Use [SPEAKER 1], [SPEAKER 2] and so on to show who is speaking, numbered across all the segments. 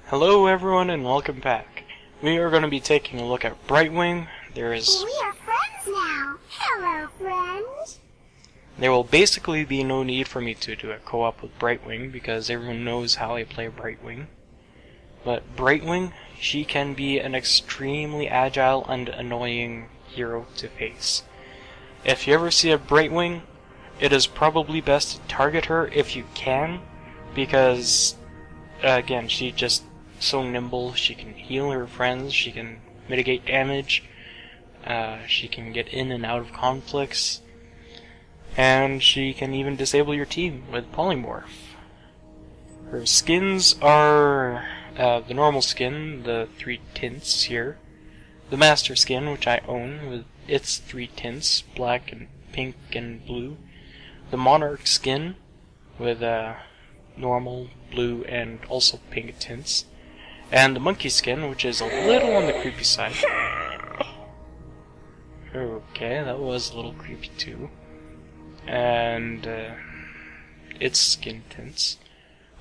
[SPEAKER 1] Hello everyone and welcome back. We are going to be taking a look at Brightwing.
[SPEAKER 2] We are friends now. Hello, friend.
[SPEAKER 1] There will basically be no need for me to do a co-op with Brightwing because everyone knows how I play Brightwing. But Brightwing, she can be an extremely agile and annoying hero to face. If you ever see a Brightwing, it is probably best to target her if you can, because again, she's just so nimble. She can heal her friends, she can mitigate damage, she can get in and out of conflicts, and she can even disable your team with polymorph. Her skins are the normal skin, the 3 tints here, the master skin, which I own with its 3 tints, black and pink and blue, the monarch skin with normal, blue, and also pink tints, and the monkey skin, which is a little on the creepy side. Okay, that was a little creepy too. And its skin tints.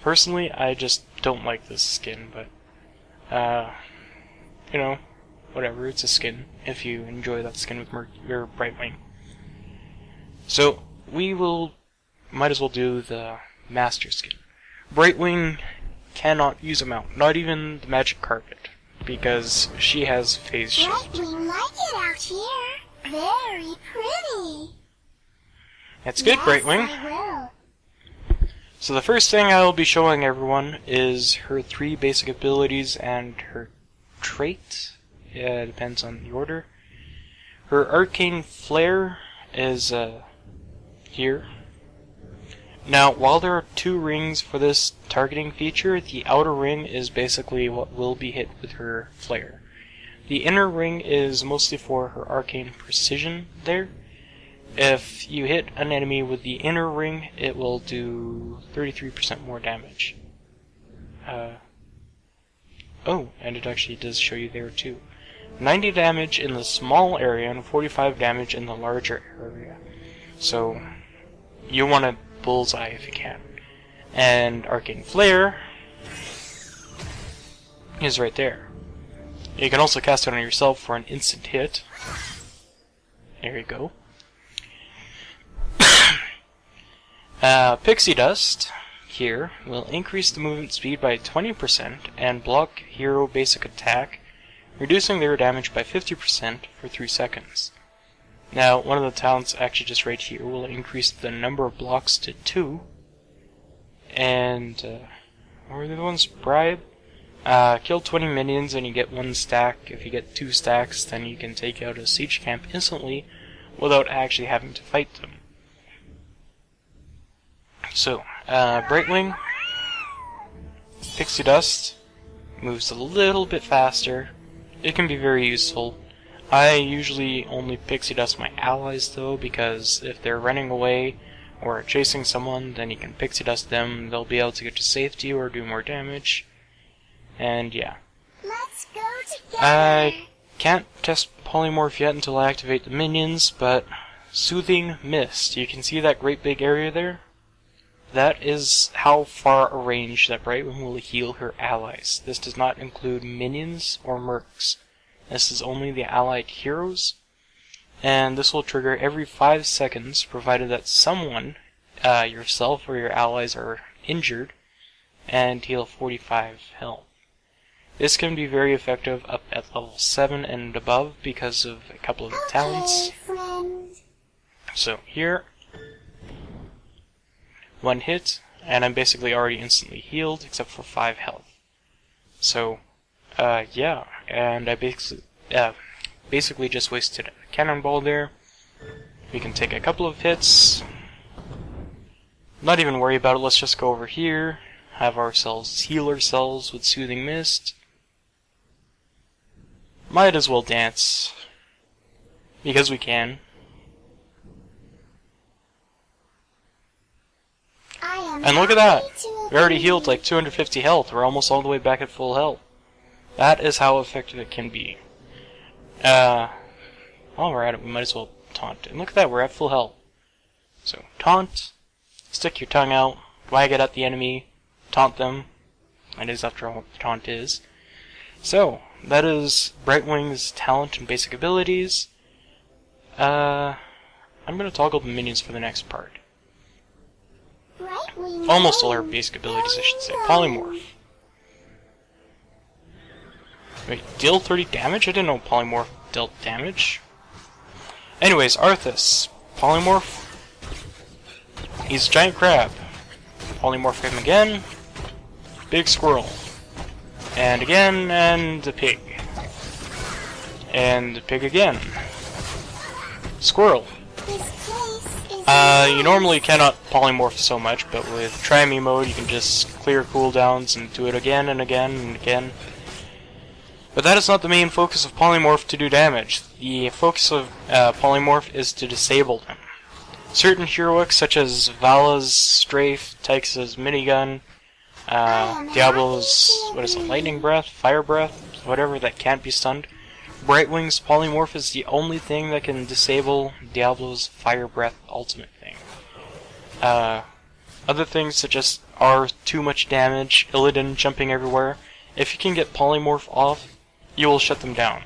[SPEAKER 1] Personally, I just don't like this skin, but you know, whatever, it's a skin if you enjoy that skin with your Brightwing. So we might as well do the master skin. Brightwing cannot use a mount, not even the magic carpet, because she has phase shift.
[SPEAKER 2] Brightwing like it out here. Very pretty.
[SPEAKER 1] That's good,
[SPEAKER 2] Yes,
[SPEAKER 1] Brightwing.
[SPEAKER 2] I will.
[SPEAKER 1] So the first thing I will be showing everyone is her 3 basic abilities and her trait. Yeah, it depends on the order. Her arcane flare is here. Now, while there are 2 rings for this targeting feature, the outer ring is basically what will be hit with her flare. The inner ring is mostly for her arcane precision there. If you hit an enemy with the inner ring, it will do 33% more damage. Oh, and it actually does show you there too. 90 damage in the small area and 45 damage in the larger area. So, you want to bullseye if you can. And Arcane Flare is right there. You can also cast it on yourself for an instant hit. There you go. Pixie Dust here will increase the movement speed by 20% and block hero basic attack, reducing their damage by 50% for 3 seconds. Now, one of the talents actually just right here will increase the number of blocks to 2. And, what were the ones? Bribe? Kill 20 minions and you get 1 stack. If you get 2 stacks, then you can take out a siege camp instantly without actually having to fight them. So, Brightwing, Pixie Dust, moves a little bit faster. It can be very useful. I usually only pixie dust my allies though, because if they're running away or chasing someone, then you can pixie dust them. They'll be able to get to safety or do more damage. And yeah.
[SPEAKER 2] Let's go together.
[SPEAKER 1] I can't test polymorph yet until I activate the minions, but Soothing Mist. You can see that great big area there? That is how far a range that Brightwing will heal her allies. This does not include minions or mercs. This is only the allied heroes, and this will trigger every 5 seconds, provided that someone, yourself or your allies, are injured, and heal 45 health. This can be very effective up at level 7 and above because of a couple of the talents.
[SPEAKER 2] Friend.
[SPEAKER 1] So here, 1 hit, and I'm basically already instantly healed, except for 5 health. So, yeah, and I basically just wasted a cannonball there. We can take a couple of hits. Not even worry about it, let's just go over here, have ourselves heal ourselves with Soothing Mist. Might as well dance, because we can. And look at that! We already healed like 250 health, we're almost all the way back at full health. That is how effective it can be. While we're at it, we might as well taunt. And look at that, we're at full health. So, taunt, stick your tongue out, wag it at the enemy, taunt them, It is after all what the taunt is. So, that is Brightwing's talent and basic abilities. I'm gonna toggle the minions for the next part.
[SPEAKER 2] Brightwing
[SPEAKER 1] Almost all her basic abilities, I should say. Polymorph. Wait, deal 30 damage? I didn't know Polymorph dealt damage. Anyways, Arthas. Polymorph. He's a giant crab. Polymorph him again. Big squirrel. And again, and a pig. And a pig again. Squirrel. You normally cannot polymorph so much, but with Try Me mode you can just clear cooldowns and do it again and again and again. But that is not the main focus of polymorph to do damage. The focus of polymorph is to disable them. Certain heroics such as Vala's Strafe, Tyx's Minigun, Diablo's, Lightning Breath, Fire Breath, whatever that can't be stunned. Brightwing's Polymorph is the only thing that can disable Diablo's Fire Breath ultimate thing. Other things such as are too much damage, Illidan jumping everywhere, if you can get Polymorph off, you will shut them down.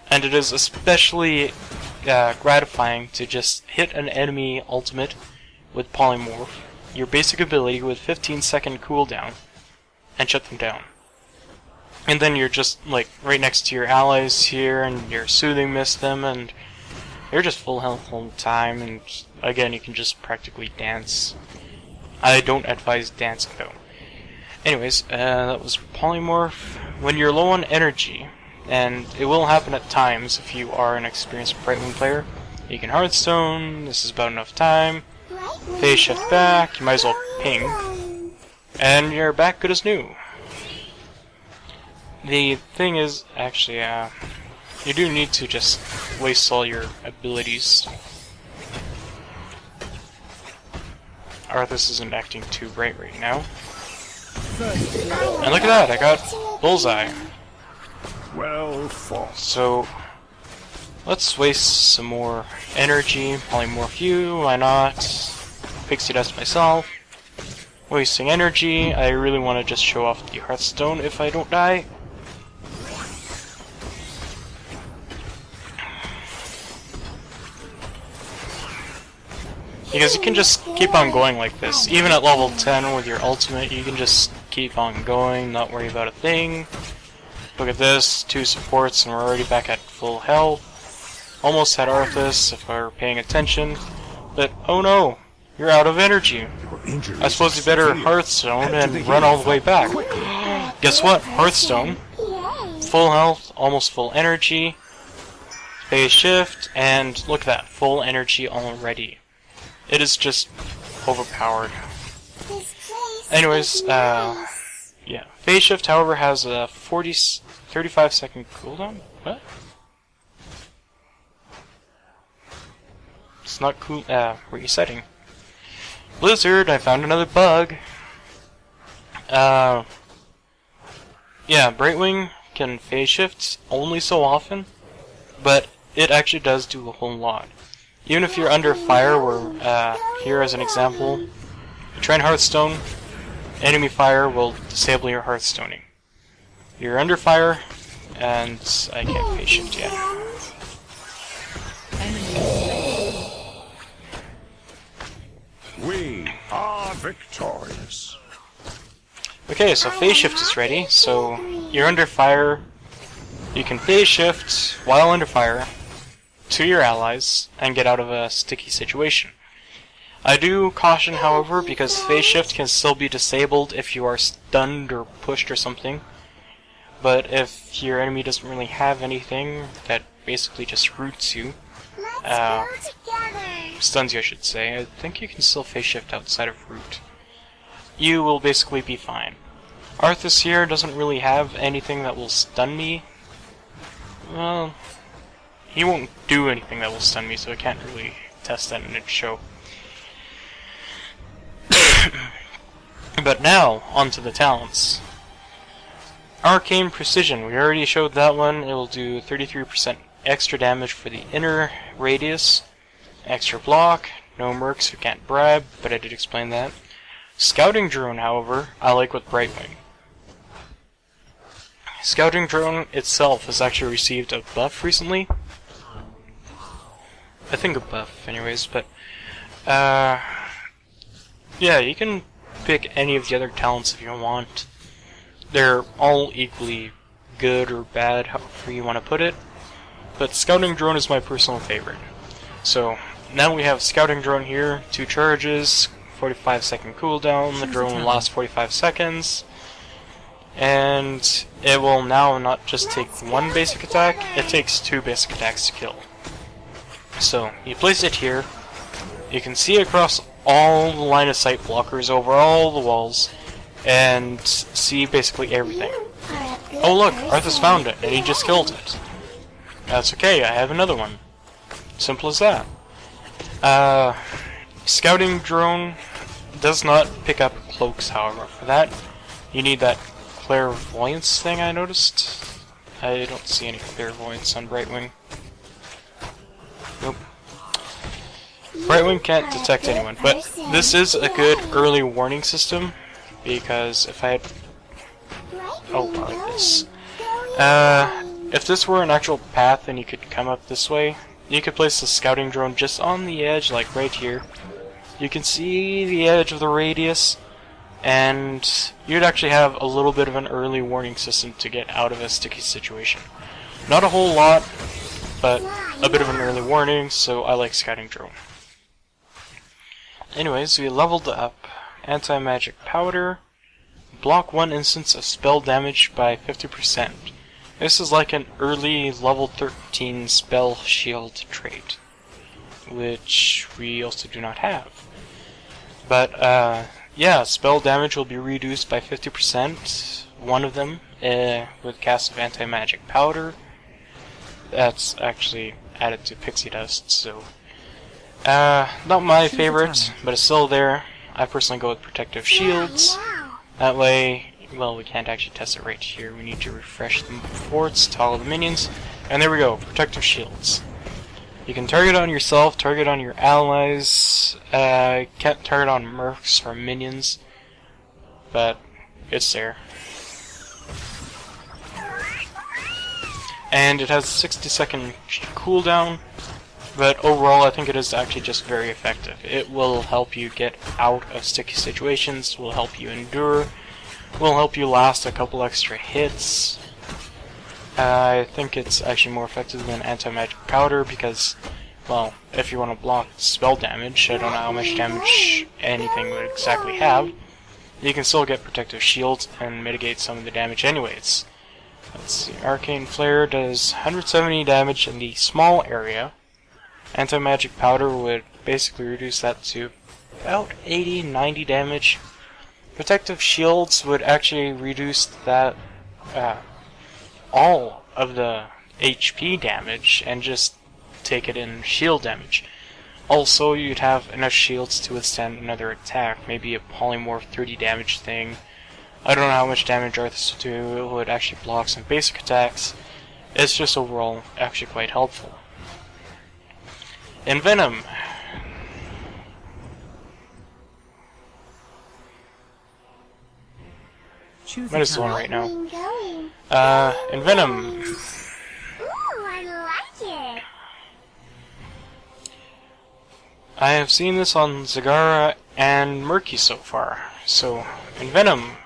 [SPEAKER 1] And it is especially gratifying to just hit an enemy ultimate with Polymorph, your basic ability with 15-second cooldown, and shut them down. And then you're just like right next to your allies here, and you're soothing mist them, and you're just full health all the time. And again, you can just practically dance. I don't advise dancing though. Anyways, that was Polymorph. When you're low on energy, and it will happen at times if you are an experienced Brightwing player, you can Hearthstone. This is about enough time. Phase shift back. You might as well ping, and you're back good as new. The thing is, actually, you do need to just waste all your abilities. Arthas isn't acting too bright right now. And look at that, I got Bullseye.
[SPEAKER 3] Well fought.
[SPEAKER 1] So, let's waste some more energy. Polymorph you, why not? Pixie Dust myself. Wasting energy. I really want to just show off the Hearthstone if I don't die. Because you can just keep on going like this. Even at level 10 with your ultimate, you can just keep on going, not worry about a thing. Look at this, 2 supports and we're already back at full health. Almost had Arthas if I were paying attention. But, oh no, you're out of energy. I suppose you better Hearthstone and run all the way back. Guess what? Hearthstone. Full health, almost full energy. Phase shift, and look at that, full energy already. It is just overpowered. Anyways, yeah. Phase shift, however, has a 35-second cooldown. What? It's not cool. Resetting. Blizzard, I found another bug. Yeah, Brightwing can phase shift only so often, but it actually does do a whole lot. Even if you're under fire, where, here as an example, you try and Hearthstone, enemy fire will disable your Hearthstoning. You're under fire, and I can't phase shift yet.
[SPEAKER 3] We are victorious.
[SPEAKER 1] Okay, so phase shift is ready, so you're under fire, you can phase shift while under fire to your allies and get out of a sticky situation. I do caution, however, because phase shift can still be disabled if you are stunned or pushed or something. But if your enemy doesn't really have anything that basically just roots you, stuns you I should say, I think you can still phase shift outside of root. You will basically be fine. Arthas here doesn't really have anything that will stun me. Well, he won't do anything that will stun me, so I can't really test that in its show. But now, onto the talents. Arcane Precision, we already showed that one. It will do 33% extra damage for the inner radius. Extra block, no mercs who can't bribe, but I did explain that. Scouting Drone, however, I like with Brightwing. Scouting Drone itself has actually received a buff recently. I think a buff anyways, but yeah, you can pick any of the other talents if you want. They're all equally good or bad, however you want to put it, but Scouting Drone is my personal favorite. So now we have Scouting Drone here, 2 charges, 45-second cooldown, the drone will last 45 seconds, and it will now not just take 1 basic attack, it takes 2 basic attacks to kill. So, you place it here, you can see across all the line of sight blockers over all the walls, and see basically everything. Oh look, Arthas found it, and he just killed it. That's okay, I have another one. Simple as that. Scouting Drone does not pick up cloaks, however. For that, you need that clairvoyance thing I noticed. I don't see any clairvoyance on Brightwing. Nope. Brightwing can't detect anyone, but this is a good early warning system, because if I had... Oh, like this. If this were an actual path and you could come up this way, you could place the Scouting Drone just on the edge, like right here. You can see the edge of the radius, and you'd actually have a little bit of an early warning system to get out of a sticky situation. Not a whole lot, but a bit of an early warning, so I like Scouting Drone. Anyways, we leveled up Anti-Magic Powder, block 1 instance of spell damage by 50%. This is like an early level 13 spell shield trait, which we also do not have. But yeah, spell damage will be reduced by 50%, one of them, with cast of Anti-Magic Powder. That's actually added to Pixie Dust, so... not my favorite, but it's still there. I personally go with Protective Shields. That way, well, we can't actually test it right here. We need to refresh the forts to all of the minions. And there we go, Protective Shields. You can target on yourself, target on your allies, can't target on mercs or minions, but it's there. And it has a 60-second cooldown, but overall I think it is actually just very effective. It will help you get out of sticky situations, will help you endure, will help you last a couple extra hits. I think it's actually more effective than Anti-Magic Powder because, well, if you want to block spell damage, I don't know how much damage anything would exactly have, you can still get Protective Shields and mitigate some of the damage anyways. Let's see, Arcane Flare does 170 damage in the small area. Anti-Magic Powder would basically reduce that to about 80-90 damage. Protective Shields would actually reduce that all of the HP damage and just take it in shield damage. Also, you'd have enough shields to withstand another attack, maybe a polymorph 30 damage thing. I don't know how much damage Arthas would do. It would actually block some basic attacks. It's just overall actually quite helpful. Envenom. What is the one right now? Envenom.
[SPEAKER 2] Ooh, I like it.
[SPEAKER 1] I have seen this on Zagara and Murky so far. So, Envenom.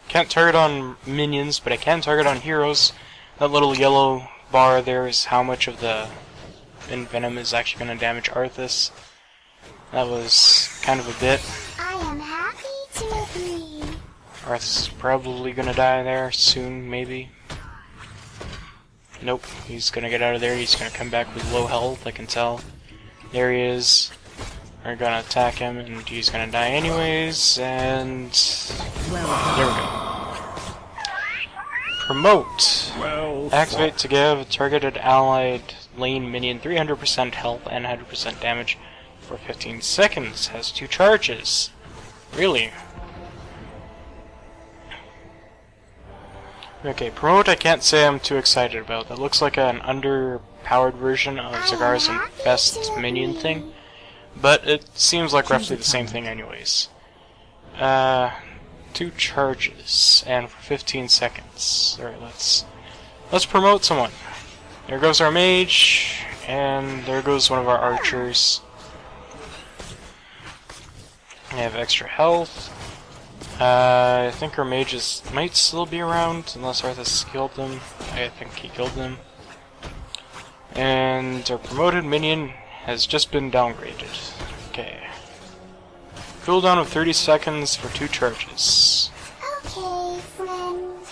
[SPEAKER 1] Can't target on minions, but I can target on heroes. That little yellow bar there is how much of the Envenom is actually going to damage Arthas. That was kind of a bit.
[SPEAKER 2] I am happy to agree.
[SPEAKER 1] Arthas is probably going to die there soon, maybe. Nope, he's going to get out of there. He's going to come back with low health, I can tell. There he is. We're going to attack him, and he's going to die anyways, and... there we go. Promote. Activate to give a targeted allied lane minion 300% health and 100% damage for 15 seconds. Has 2 charges. Really? Okay, Promote I can't say I'm too excited about. That looks like an underpowered version of Zagara's Infest minion thing. But it seems like roughly the same thing anyways. 2 charges, and for 15 seconds. Alright, let's promote someone. There goes our mage, and there goes one of our archers. They have extra health. I think our mages might still be around, unless Arthas killed them. I think he killed them. And our promoted minion has just been downgraded. Okay. Cooldown of 30 seconds for 2 charges.
[SPEAKER 2] Okay, friends.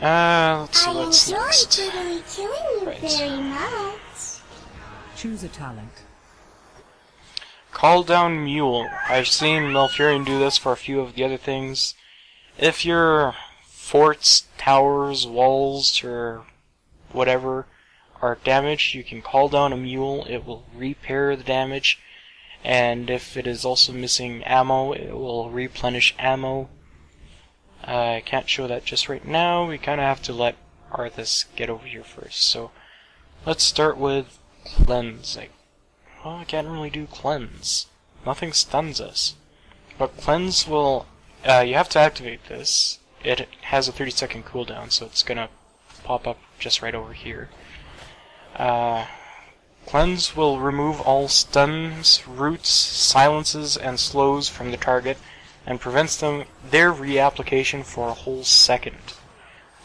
[SPEAKER 1] Let's see
[SPEAKER 2] I
[SPEAKER 1] what's
[SPEAKER 2] enjoyed
[SPEAKER 1] next.
[SPEAKER 2] brutally killing you
[SPEAKER 1] Right.
[SPEAKER 2] very much.
[SPEAKER 4] Choose a talent.
[SPEAKER 1] Call down Mule. I've seen Malfurion do this for a few of the other things. If your forts, towers, walls, or whatever are damaged, you can call down a Mule. It will repair the damage. And if it is also missing ammo, it will replenish ammo. I can't show that just right now. We kind of have to let Arthas get over here first. So let's start with Cleanse. Well, I can't really do Cleanse. Nothing stuns us. But Cleanse will... you have to activate this. It has a 30-second cooldown, so it's gonna pop up just right over here. Cleanse will remove all stuns, roots, silences, and slows from the target, and prevents their reapplication for a whole second.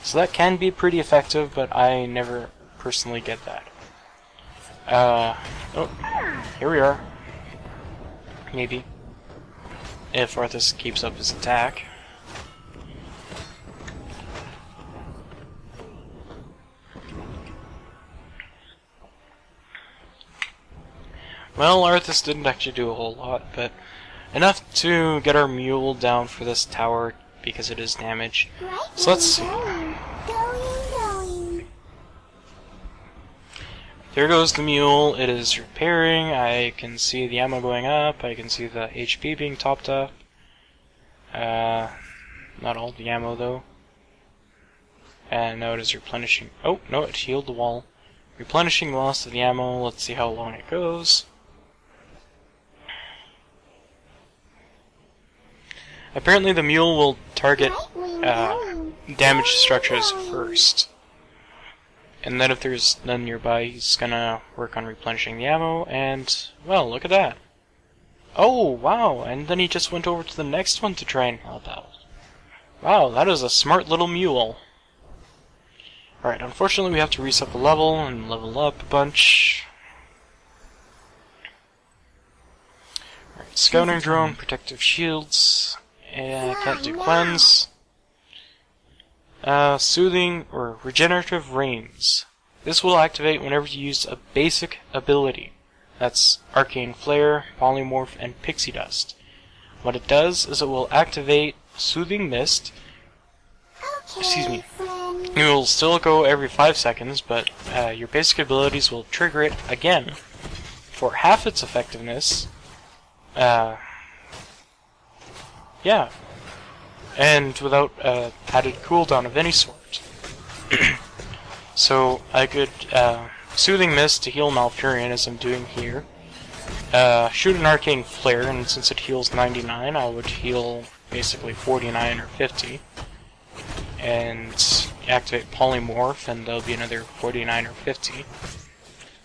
[SPEAKER 1] So that can be pretty effective, but I never personally get that. Oh, here we are. Maybe. If Arthas keeps up his attack. Well, Arthas didn't actually do a whole lot, but enough to get our mule down for this tower because it is damaged. So let's see.
[SPEAKER 2] Going.
[SPEAKER 1] There goes the mule. It is repairing. I can see the ammo going up. I can see the HP being topped up. Not all the ammo though. And now it is replenishing. Oh, no, it healed the wall. Replenishing the loss of the ammo. Let's see how long it goes. Apparently the mule will target damaged structures first. And then if there's none nearby, he's gonna work on replenishing the ammo, and, well, look at that. Oh, wow, and then he just went over to the next one to try and help out. Wow, that is a smart little mule. Alright, unfortunately we have to reset the level and level up a bunch. Alright, scouting drone, protective shields, and I can't do cleanse. Soothing or regenerative rains. This will activate whenever you use a basic ability. That's Arcane Flare, Polymorph, and Pixie Dust. What it does is it will activate Soothing Mist. Excuse me. It will still go every 5 seconds, but your basic abilities will trigger it again for half its effectiveness. Yeah. And without added cooldown of any sort. So I could Soothing Mist to heal Malfurion, as I'm doing here. Shoot an Arcane Flare, and since it heals 99, I would heal basically 49 or 50. And activate Polymorph, and there'll be another 49 or 50.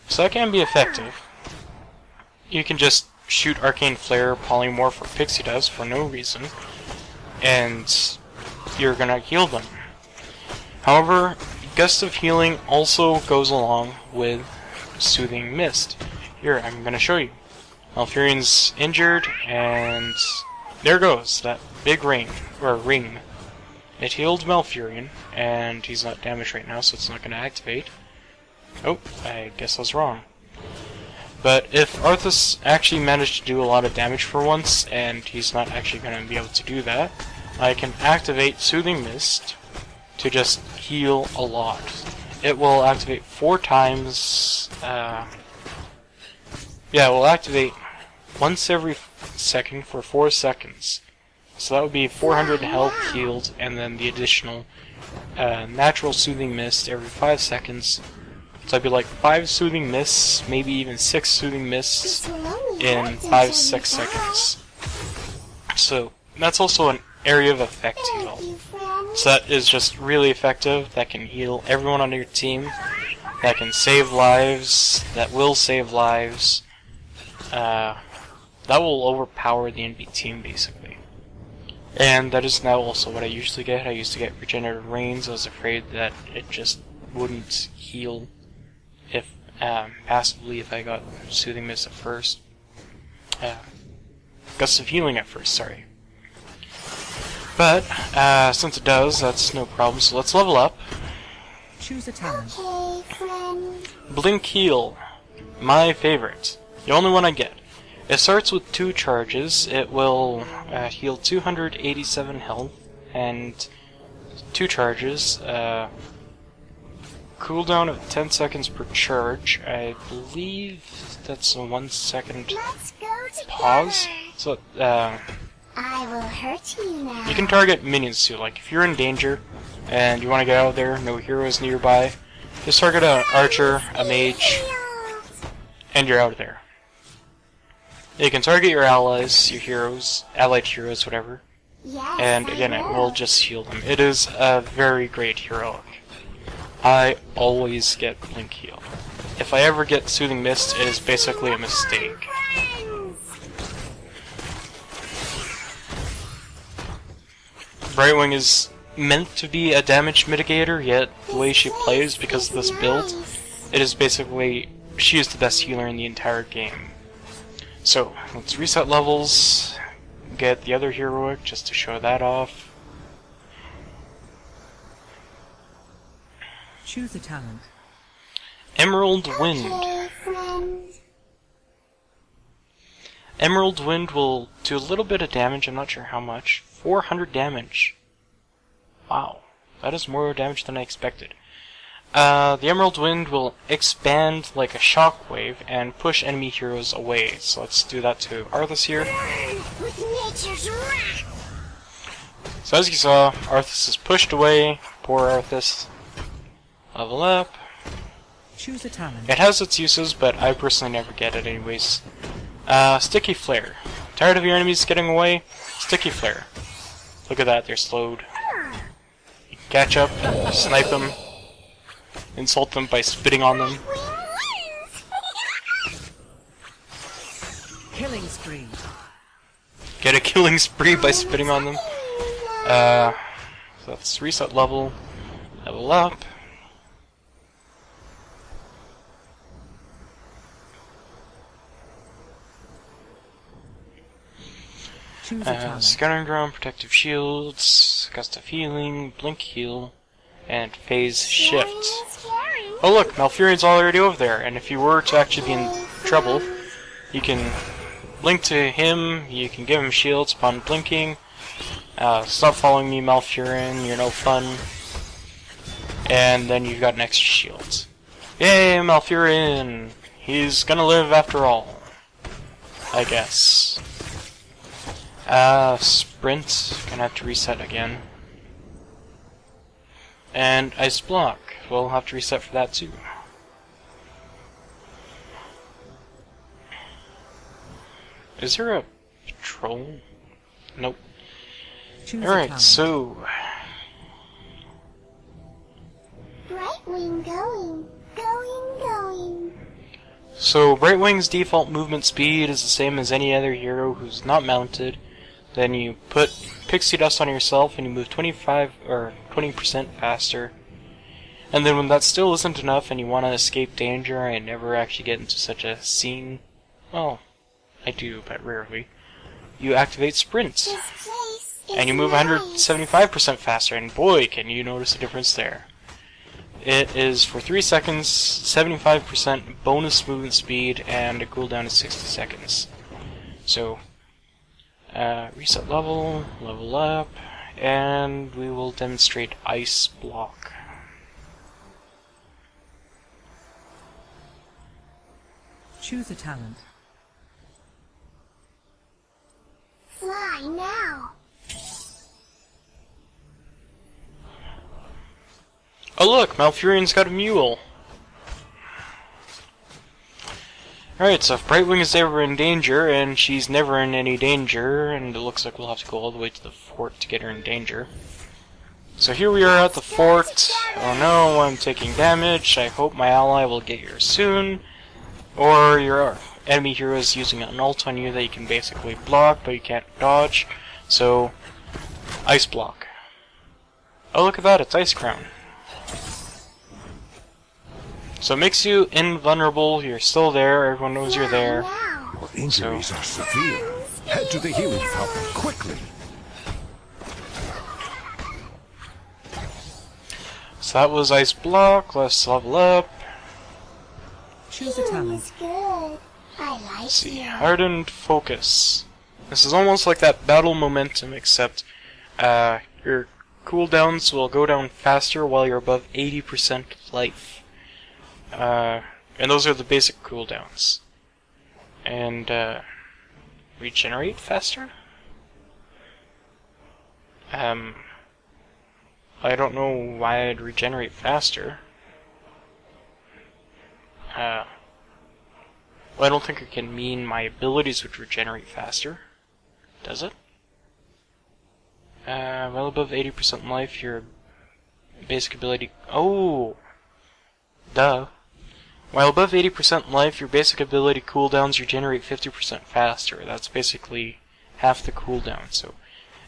[SPEAKER 1] So that can be effective. You can just shoot Arcane Flare, Polymorph, or Pixie Dust for no reason, and you're gonna heal them. However, Gust of Healing also goes along with Soothing Mist. Here, I'm gonna show you. Malfurion's injured, and there goes that big ring. It healed Malfurion, and he's not damaged right now, so it's not gonna activate. Oh, I guess I was wrong. But if Arthas actually managed to do a lot of damage for once, and he's not actually going to be able to do that, I can activate Soothing Mist to just heal a lot. It will activate 4 times, it will activate once every second for 4 seconds. So that would be 400 health healed, and then the additional natural Soothing Mist every 5 seconds So I'd be like 5 soothing mists, maybe even 6 soothing mists in 5-6 seconds. So that's also an area of effect heal. So that is just really effective, that can heal everyone on your team, that can save lives, that will save lives, that will overpower the enemy team basically. And that is now also what I usually get. I used to get Regenerative Rains. I was afraid that it just wouldn't heal if passively if I got Soothing Mist at first. Gust of Healing at first, sorry. But since it does, that's no problem. So let's level up.
[SPEAKER 4] Choose a talent.
[SPEAKER 2] Okay, friend.
[SPEAKER 1] Blink Heal, my favorite. The only one I get. It starts with 2 charges. It will heal 287 health and 2 charges. Cooldown of 10 seconds per charge. I believe that's a 1 second
[SPEAKER 2] Let's go together.
[SPEAKER 1] pause. So
[SPEAKER 2] I will hurt you now.
[SPEAKER 1] you can target minions too. Like if you're in danger and you want to get out of there, no heroes nearby, just target an archer, a mage, and you're out of there. You can target your allies, your heroes, allied heroes, whatever,
[SPEAKER 2] Yes,
[SPEAKER 1] and again it will just heal them. It is a very great heroic. I always get Blink Heal. If I ever get Soothing Mist, it is basically a mistake. Brightwing is meant to be a damage mitigator, yet the way she plays because of this build, it is basically, she is the best healer in the entire game. So, let's reset levels, get the other heroic just to show that off.
[SPEAKER 4] Choose a talent.
[SPEAKER 1] Emerald Wind.
[SPEAKER 2] Okay, friend.
[SPEAKER 1] Emerald Wind will do a little bit of damage, I'm not sure how much. 400 damage. Wow, that is more damage than I expected. The Emerald Wind will expand like a shockwave and push enemy heroes away. So let's do that to Arthas here.
[SPEAKER 2] With nature's wrath.
[SPEAKER 1] So as you saw, Arthas is pushed away. Poor Arthas. Level up.
[SPEAKER 4] Choose a talent.
[SPEAKER 1] It has its uses, but I personally never get it anyways. Sticky Flare. Tired of your enemies getting away? Sticky Flare. Look at that, they're slowed. You can catch up, snipe them, insult them by spitting on them.
[SPEAKER 4] Killing spree.
[SPEAKER 1] Get a killing spree by spitting on them. So let's reset level, level up.
[SPEAKER 4] Choose a talent.
[SPEAKER 1] Scattering Drum, Protective Shields, Gust of Healing, Blink Heal, and Phase Shift. Oh look, Malfurion's already over there, and if you were to actually be in trouble, you can blink to him, you can give him shields upon blinking. Stop following me, Malfurion, you're no fun. And then you've got an extra shield. Yay, Malfurion! He's gonna live after all. I guess. Sprint, gonna have to reset again. And Ice Block, we'll have to reset for that too. Is there a patrol? Nope. Alright, so...
[SPEAKER 2] Brightwing going.
[SPEAKER 1] So, Brightwing's default movement speed is the same as any other hero who's not mounted. Then you put pixie dust on yourself and you move 25 or 20% faster. And then when that still isn't enough and you want to escape danger, I never actually get into such a scene. Well, I do, but rarely. You activate Sprint.
[SPEAKER 2] This place is
[SPEAKER 1] And you move
[SPEAKER 2] nice.
[SPEAKER 1] 175% faster, and boy, can you notice a difference there. It is for 3 seconds, 75% bonus movement speed, and a cooldown of 60 seconds. So, reset level, level up, and we will demonstrate Ice Block.
[SPEAKER 4] Choose a talent.
[SPEAKER 2] Fly now.
[SPEAKER 1] Oh look, Malfurion's got a mule! Alright, so if Brightwing is ever in danger, and she's never in any danger, and it looks like we'll have to go all the way to the fort to get her in danger. So here we are at the fort. Oh no, I'm taking damage. I hope my ally will get here soon. Or your enemy hero is using an ult on you that you can basically block, but you can't dodge. So, Ice Block. Oh, look at that, it's Ice Crown. So it makes you invulnerable, you're still there, everyone knows you're there.
[SPEAKER 3] Your injuries are severe. Head to the healing fountain quickly.
[SPEAKER 1] So that was Ice Block, let's level up.
[SPEAKER 4] Choose a talent.
[SPEAKER 2] Good. I like
[SPEAKER 1] Let's see,
[SPEAKER 2] you.
[SPEAKER 1] Hardened Focus. This is almost like that Battle Momentum, except your cooldowns will go down faster while you're above 80% life. And those are the basic cooldowns. And regenerate faster? I don't know why I'd regenerate faster. Well, I don't think it can mean my abilities would regenerate faster. Does it? Well above 80% life, your basic ability... Oh! Duh. While above 80% life, your basic ability cooldowns regenerate 50% faster. That's basically half the cooldown. So,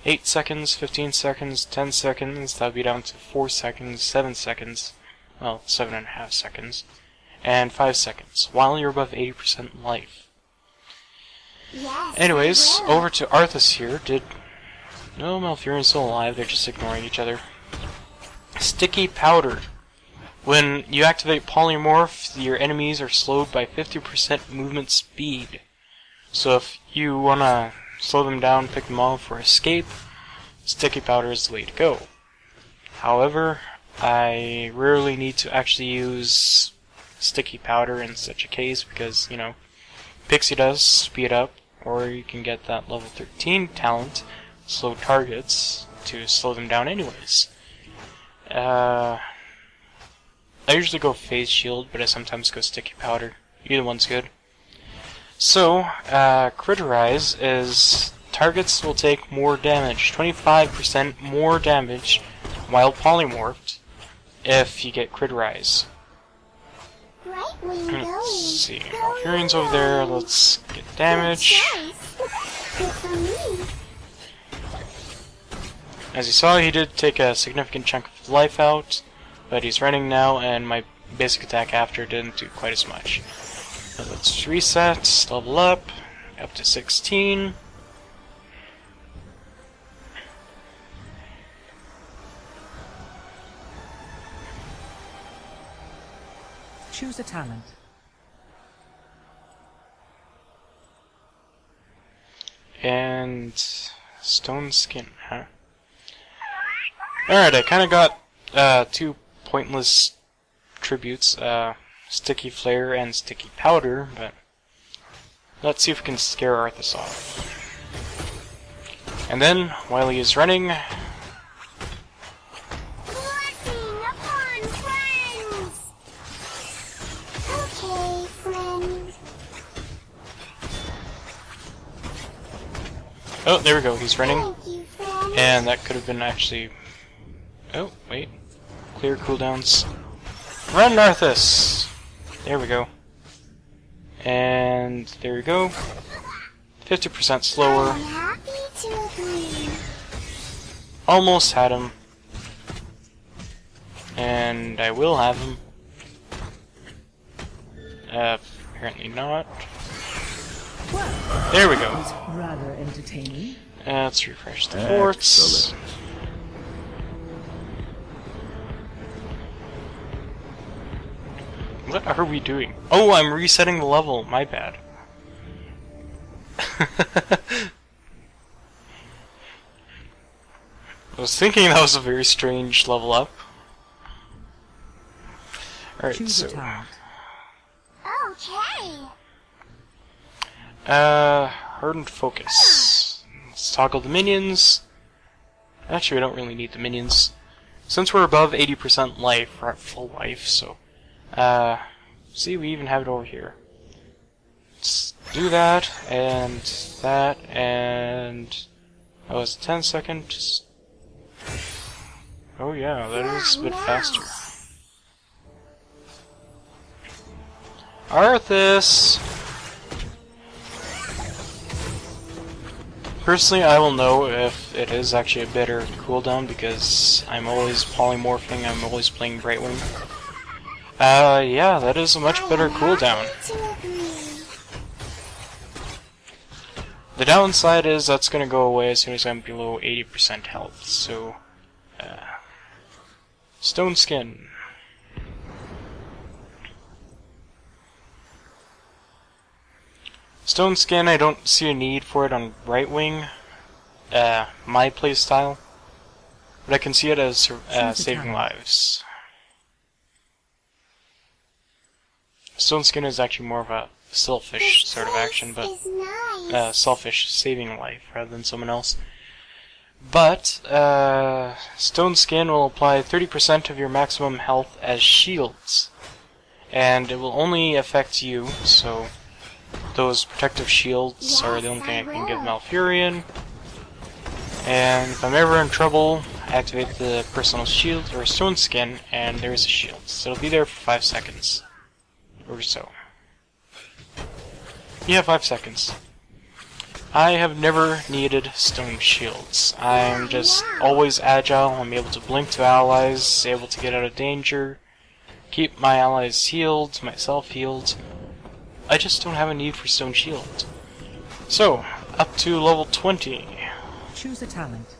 [SPEAKER 1] 8 seconds, 15 seconds, 10 seconds, that would be down to 4 seconds, 7 seconds, well, 7.5 seconds, and 5 seconds, while you're above 80% life.
[SPEAKER 2] Yes,
[SPEAKER 1] Anyways,
[SPEAKER 2] I will.
[SPEAKER 1] over to Arthas here. No, Malfurion's still alive, they're just ignoring each other. Sticky Powder. When you activate Polymorph, your enemies are slowed by 50% movement speed. So if you wanna slow them down, pick them off, or escape, Sticky Powder is the way to go. However, I rarely need to actually use Sticky Powder in such a case because, you know, Pixie does speed up, or you can get that level 13 talent, Slow Targets, to slow them down anyways. I usually go Phase Shield, but I sometimes go Sticky Powder. Either one's good. So, Criterize is targets will take more damage, 25% more damage while polymorphed if you get Criterize.
[SPEAKER 2] Brightwing
[SPEAKER 1] Let's
[SPEAKER 2] going.
[SPEAKER 1] see, Malfurion's over there, let's get damage.
[SPEAKER 2] Good for me.
[SPEAKER 1] As you saw, he did take a significant chunk of life out, but he's running now, and my basic attack after didn't do quite as much. But let's reset, level up to 16.
[SPEAKER 4] Choose a talent.
[SPEAKER 1] And Stone Skin, huh? Alright, I kinda got two pointless tributes, Sticky Flare and Sticky Powder, but let's see if we can scare Arthas off. And then, while he is running,
[SPEAKER 2] Blessing upon friends. Okay, friend.
[SPEAKER 1] oh, there we go, he's running,
[SPEAKER 2] Thank you, friend.
[SPEAKER 1] and that could have been actually, oh, wait, clear cooldowns. Run, Arthas! There we go. And there we go. 50% slower.
[SPEAKER 2] I'm happy to agree.
[SPEAKER 1] Almost had him. And I will have him. Apparently not. There we go.
[SPEAKER 4] Rather entertaining.
[SPEAKER 1] Let's refresh the forts.
[SPEAKER 3] Excellent.
[SPEAKER 1] What are we doing? Oh, I'm resetting the level. My bad. I was thinking that was a very strange level up. Alright,
[SPEAKER 4] Choose a
[SPEAKER 1] so...
[SPEAKER 4] talent.
[SPEAKER 2] Okay.
[SPEAKER 1] Hardened Focus. Let's toggle the minions. Actually, we don't really need the minions. Since we're above 80% life, we're at full life, so... see, we even have it over here. do that, and that, and that was 10 seconds. Oh yeah, that is a bit faster. Arthas! Personally, I will know if it is actually a better cooldown because I'm always polymorphing, I'm always playing Brightwing. Yeah, that is a much better cooldown. The downside is that's gonna go away as soon as I'm below 80% health, so... Stone Skin. Stone Skin, I don't see a need for it on Brightwing, my playstyle, but I can see it as saving lives. Stone Skin is actually more of a selfish sort of action, but selfish saving life rather than someone else. But Stone Skin will apply 30% of your maximum health as shields, and it will only affect you, so those protective shields are the only thing I can give Malfurion. And if I'm ever in trouble, activate the personal shield or Stone Skin, and there's a shield. So it'll be there for 5 seconds. Or so. Yeah, 5 seconds. I have never needed stone shields. I'm just always agile, I'm able to blink to allies, able to get out of danger, keep my allies healed, myself healed. I just don't have a need for stone shield. So, up to level 20.
[SPEAKER 4] Choose a talent.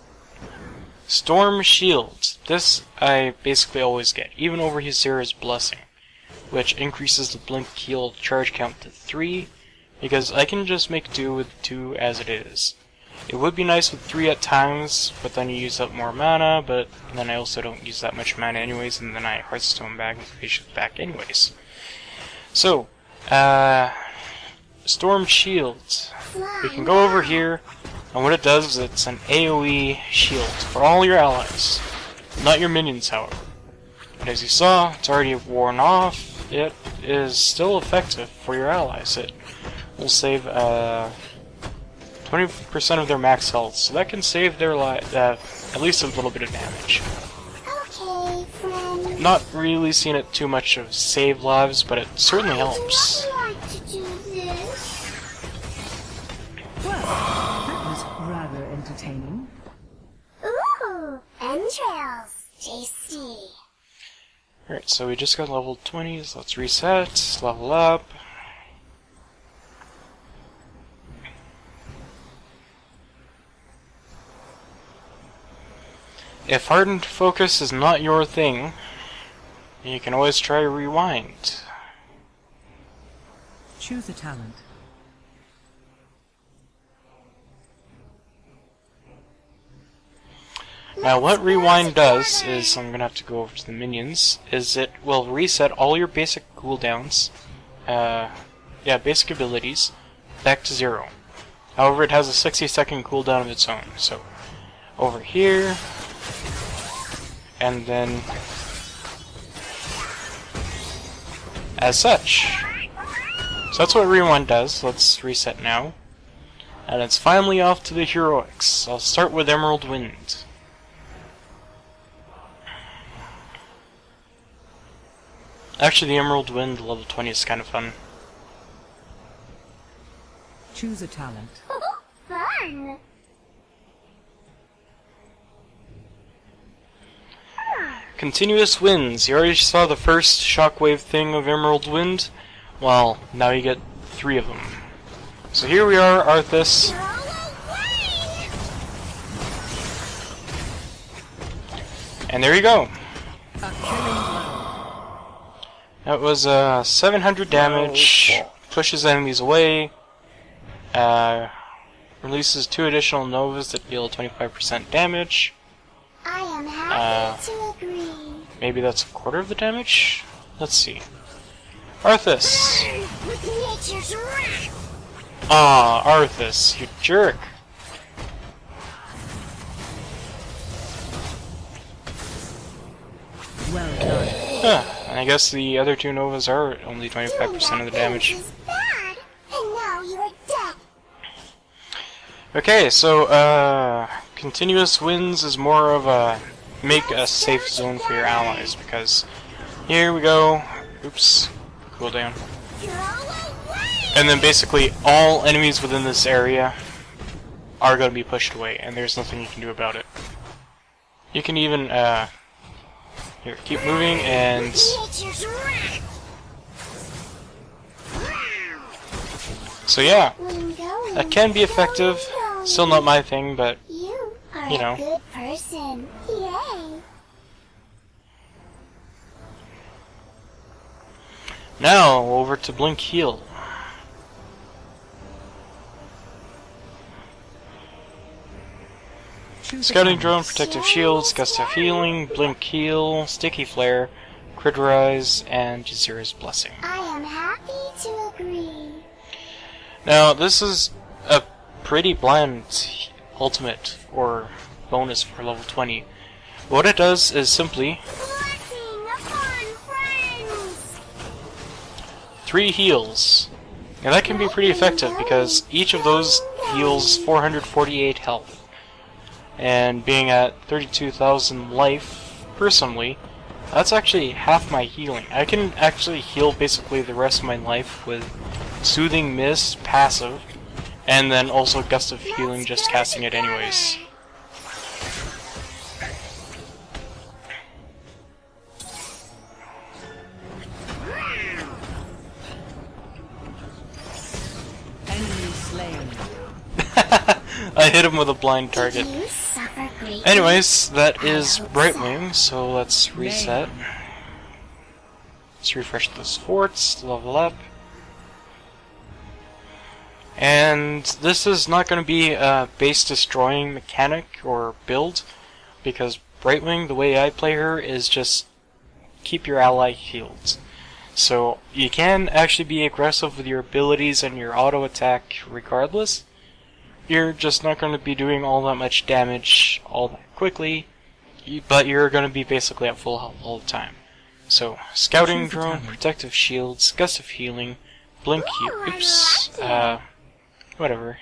[SPEAKER 1] Storm Shield. This I basically always get, even over Hysera's Blessing, which increases the blink heal charge count to 3, because I can just make do with 2 as it is. It would be nice with 3 at times, but then you use up more mana, but then I also don't use that much mana anyways, and then I Hearthstone back and Patience back anyways. So, Storm Shield. We can go over here, and what it does is it's an AoE shield for all your allies. Not your minions, however. And as you saw, it's already worn off. It is still effective for your allies. It will save 20% of their max health, so that can save their at least a little bit of damage.
[SPEAKER 2] Okay, friend.
[SPEAKER 1] Not really seen it too much of save lives, but it certainly helps.
[SPEAKER 2] I like to do this.
[SPEAKER 4] Well, that was rather entertaining.
[SPEAKER 2] Ooh, entrails. Tasty.
[SPEAKER 1] Alright, so we just got level 20, so let's reset, level up. If hardened focus is not your thing, you can always try rewind.
[SPEAKER 4] Choose a talent.
[SPEAKER 1] Now what rewind does is, I'm gonna have to go over to the minions, is it will reset all your basic cooldowns, basic abilities, back to 0. However, it has a 60-second cooldown of its own, so over here, and then as such. So that's what rewind does. Let's reset now. And it's finally off to the heroics. I'll start with Emerald Wind. Actually, the Emerald Wind level 20 is kind of fun.
[SPEAKER 4] Choose a talent.
[SPEAKER 2] Fun.
[SPEAKER 1] Continuous winds. You already saw the first shockwave thing of Emerald Wind. Well, now you get 3 of them. So here we are, Arthas. And there you go. That was 700 damage, pushes enemies away, releases 2 additional novas that deal 25% damage.
[SPEAKER 2] I am happy to agree.
[SPEAKER 1] Maybe that's a quarter of the damage? Let's see. Arthas!
[SPEAKER 2] With nature's wrath.
[SPEAKER 1] Ah, Arthas, you jerk!
[SPEAKER 4] Well done.
[SPEAKER 1] Huh, and I guess the other 2 novas are only 25% of the damage.
[SPEAKER 2] Is bad, and now you are
[SPEAKER 1] Okay, so continuous wins is more of a make a safe zone for your allies, because here we go. Oops, cooldown. And then basically all enemies within this area are going to be pushed away, and there's nothing you can do about it. You can even here, keep moving, and so yeah, that can be effective. Still not my thing, but you know.
[SPEAKER 2] Good person. Yay.
[SPEAKER 1] Now over to Blink Heal. Scouting Drone, Protective Shields, Gust of Healing, Blink Heal, Sticky Flare, Criterize, and Jazira's Blessing.
[SPEAKER 2] I am happy to agree.
[SPEAKER 1] Now this is a pretty bland ultimate or bonus for level 20. What it does is simply
[SPEAKER 2] Blessing upon friends.
[SPEAKER 1] 3 heals. Now that can be pretty effective because each of those heals 448 health. And being at 32,000 life, personally, that's actually half my healing. I can actually heal basically the rest of my life with Soothing Mist, passive, and then also Gust of Healing, just casting it anyways.
[SPEAKER 4] Enemy slain.
[SPEAKER 1] I hit him with a blind target.
[SPEAKER 2] Did you suffer greatly?
[SPEAKER 1] Anyways, that is Brightwing, so let's reset. Let's refresh those forts to level up. And this is not going to be a base destroying mechanic or build, because Brightwing, the way I play her, is just keep your ally healed. So you can actually be aggressive with your abilities and your auto attack regardless. You're just not going to be doing all that much damage all that quickly, but you're going to be basically at full health all the time. So, Scouting Drone, Protective Shields, Gust of Healing, Blink Heal, oops, whatever,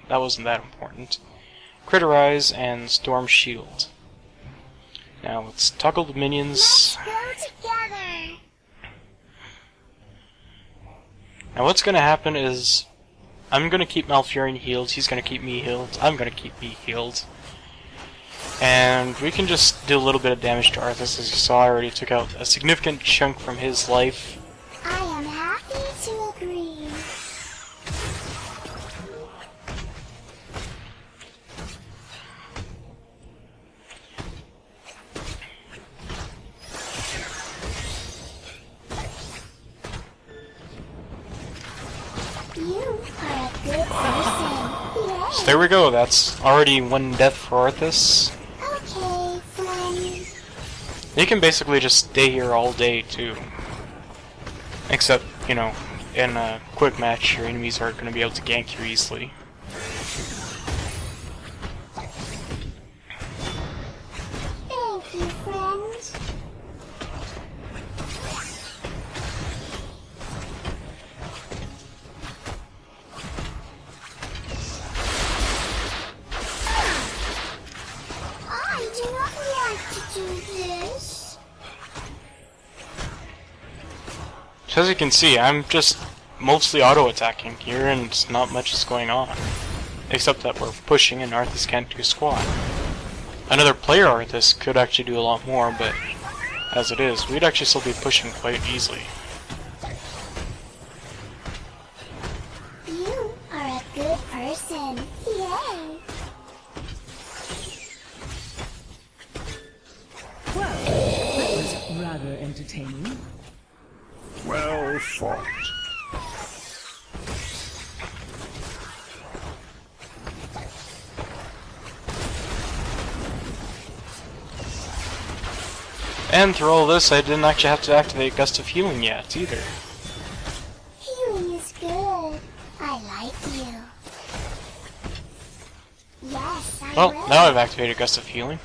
[SPEAKER 1] that wasn't that important. Criterize and Storm Shield. Now let's toggle the minions.
[SPEAKER 2] Go together.
[SPEAKER 1] Now what's going to happen is I'm going to keep Malfurion healed, he's going to keep me healed, I'm going to keep me healed. And we can just do a little bit of damage to Arthas. As you saw, I already took out a significant chunk from his life.
[SPEAKER 2] I am happy to agree. You are a good person. Yay.
[SPEAKER 1] So there we go, that's already 1 death for Arthas.
[SPEAKER 2] Okay, friend.
[SPEAKER 1] You can basically just stay here all day too. Except, you know, in a quick match your enemies aren't going to be able to gank you easily.
[SPEAKER 2] Thank you, friend. I do not want to do this.
[SPEAKER 1] So as you can see, I'm just mostly auto-attacking here and not much is going on. Except that we're pushing and Arthas can't do squat. Another player Arthas could actually do a lot more, but as it is, we'd actually still be pushing quite easily.
[SPEAKER 2] You are a good person. Yay.
[SPEAKER 4] Well, that was rather entertaining.
[SPEAKER 3] Well fought.
[SPEAKER 1] And through all this, I didn't actually have to activate Gust of Healing yet, either.
[SPEAKER 2] Healing is good. I like you. Yes, I
[SPEAKER 1] Well,
[SPEAKER 2] will.
[SPEAKER 1] now I've activated Gust of Healing.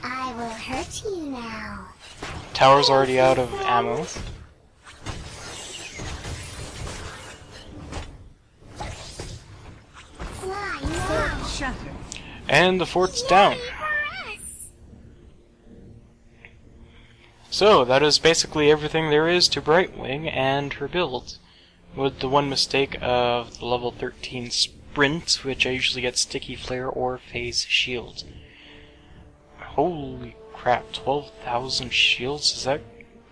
[SPEAKER 2] I will hurt you now.
[SPEAKER 1] Tower's already out of ammo.
[SPEAKER 4] shattered.
[SPEAKER 1] And the fort's down.
[SPEAKER 2] For us.
[SPEAKER 1] So, that is basically everything there is to Brightwing and her build. With the one mistake of the level 13 Sprint, which I usually get Sticky Flare or Phase Shield. Holy crap, 12,000 shields? Does that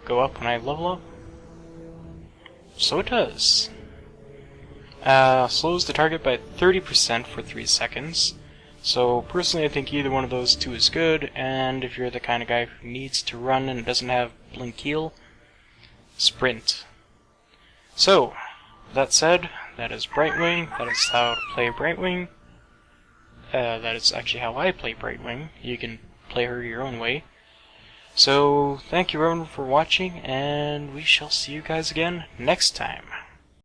[SPEAKER 1] go up when I level up? So it does. Slows the target by 30% for 3 seconds. So personally I think either one of those two is good, and if you're the kind of guy who needs to run and doesn't have Blink Heal, Sprint. So, that said, that is Brightwing, that is how to play Brightwing. That is actually how I play Brightwing. You can play her your own way. So, thank you everyone for watching, and we shall see you guys again next time.